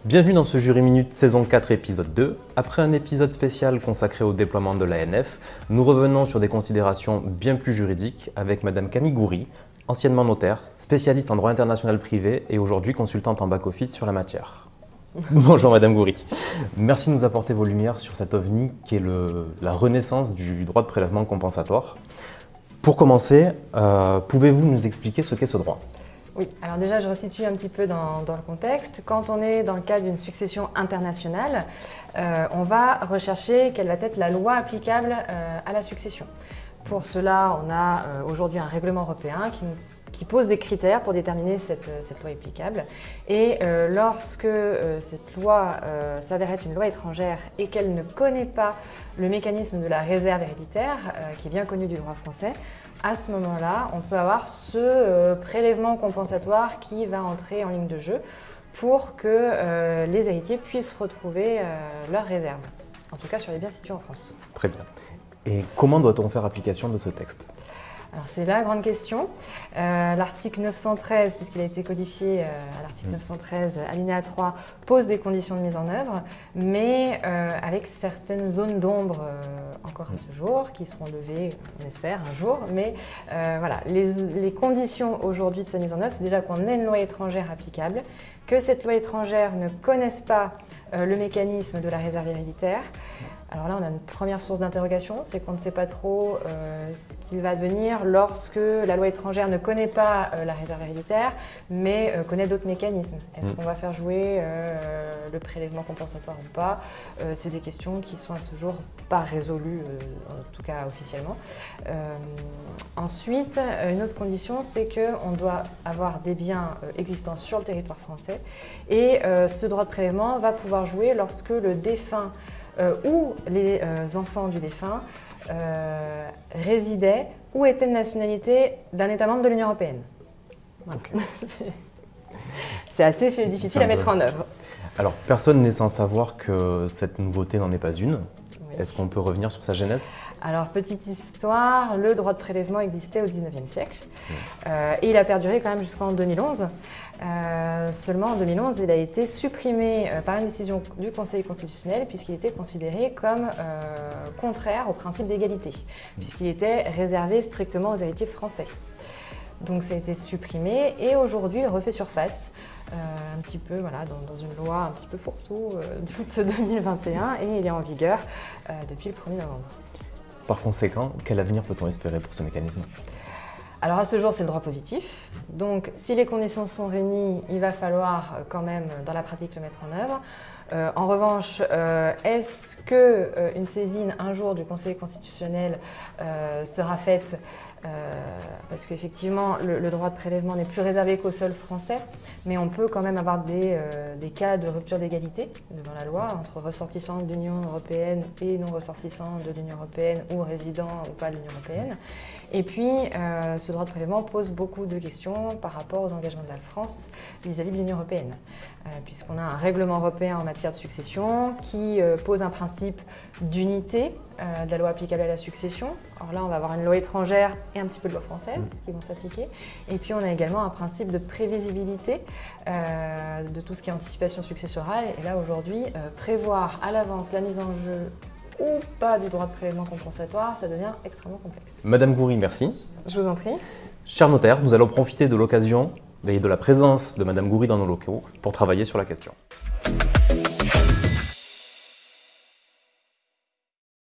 Bienvenue dans ce Jury Minute saison 4 épisode 2. Après un épisode spécial consacré au déploiement de l'ANF, nous revenons sur des considérations bien plus juridiques avec Madame Camille Goury, anciennement notaire, spécialiste en droit international privé et aujourd'hui consultante en back-office sur la matière. Bonjour Madame Goury. Merci de nous apporter vos lumières sur cet ovni qui est la renaissance du droit de prélèvement compensatoire. Pour commencer, pouvez-vous nous expliquer ce qu'est ce droit ? Oui, alors déjà je resitue un petit peu dans le contexte. Quand on est dans le cadre d'une succession internationale, on va rechercher quelle va être la loi applicable à la succession. Pour cela, on a aujourd'hui un règlement européen qui pose des critères pour déterminer cette loi applicable. Et lorsque cette loi s'avère être une loi étrangère et qu'elle ne connaît pas le mécanisme de la réserve héréditaire, qui est bien connu du droit français, à ce moment-là, on peut avoir ce prélèvement compensatoire qui va entrer en ligne de jeu pour que les héritiers puissent retrouver leurs réserves, en tout cas sur les biens situés en France. Très bien. Et comment doit-on faire application de ce texte ? Alors c'est la grande question. L'article 913, puisqu'il a été codifié à l'article 913, alinéa 3, pose des conditions de mise en œuvre, mais avec certaines zones d'ombre encore à ce jour, qui seront levées, on espère, un jour. Mais voilà, les conditions aujourd'hui de sa mise en œuvre, c'est déjà qu'on ait une loi étrangère applicable, que cette loi étrangère ne connaisse pas le mécanisme de la réserve héréditaire. Alors là, on a une première source d'interrogation, c'est qu'on ne sait pas trop ce qu'il va devenir lorsque la loi étrangère ne connaît pas la réserve héréditaire, mais connaît d'autres mécanismes. Est-ce qu'on va faire jouer le prélèvement compensatoire ou pas? C'est des questions qui sont à ce jour pas résolues, en tout cas officiellement. Ensuite, une autre condition, c'est qu'on doit avoir des biens existants sur le territoire français et ce droit de prélèvement va pouvoir jouer lorsque le défunt où les enfants du défunt résidaient ou étaient de nationalité d'un État membre de l'Union européenne. Voilà. Okay. C'est assez difficile à mettre en œuvre. Alors, personne n'est sans savoir que cette nouveauté n'en est pas une. Oui. Est-ce qu'on peut revenir sur sa genèse ? Alors, petite histoire, le droit de prélèvement existait au XIXe siècle et il a perduré quand même jusqu'en 2011. Seulement en 2011, il a été supprimé par une décision du Conseil constitutionnel puisqu'il était considéré comme contraire au principe d'égalité, puisqu'il était réservé strictement aux héritiers français. Donc ça a été supprimé et aujourd'hui il refait surface un petit peu voilà, dans une loi un petit peu fourre-tout d'août 2021 et il est en vigueur depuis le 1er novembre. Par conséquent, quel avenir peut-on espérer pour ce mécanisme ? Alors à ce jour, c'est le droit positif. Donc si les conditions sont réunies, il va falloir quand même dans la pratique le mettre en œuvre. En revanche, est-ce qu'une saisine un jour du Conseil constitutionnel sera faite parce qu'effectivement, le droit de prélèvement n'est plus réservé qu'aux seuls Français, mais on peut quand même avoir des cas de rupture d'égalité devant la loi entre ressortissants de l'Union européenne et non ressortissants de l'Union européenne ou résidents ou pas de l'Union européenne. Et puis, ce droit de prélèvement pose beaucoup de questions par rapport aux engagements de la France vis-à-vis de l'Union européenne, puisqu'on a un règlement européen en matière de succession qui pose un principe d'unité de la loi applicable à la succession. Alors là, on va avoir une loi étrangère et un petit peu de loi française qui vont s'appliquer. Et puis, on a également un principe de prévisibilité de tout ce qui est anticipation successorale. Et là, aujourd'hui, prévoir à l'avance la mise en jeu ou pas du droit de prélèvement compensatoire, ça devient extrêmement complexe. Madame Goury, merci. Je vous en prie. Chers notaires, nous allons profiter de l'occasion et de la présence de Madame Goury dans nos locaux pour travailler sur la question.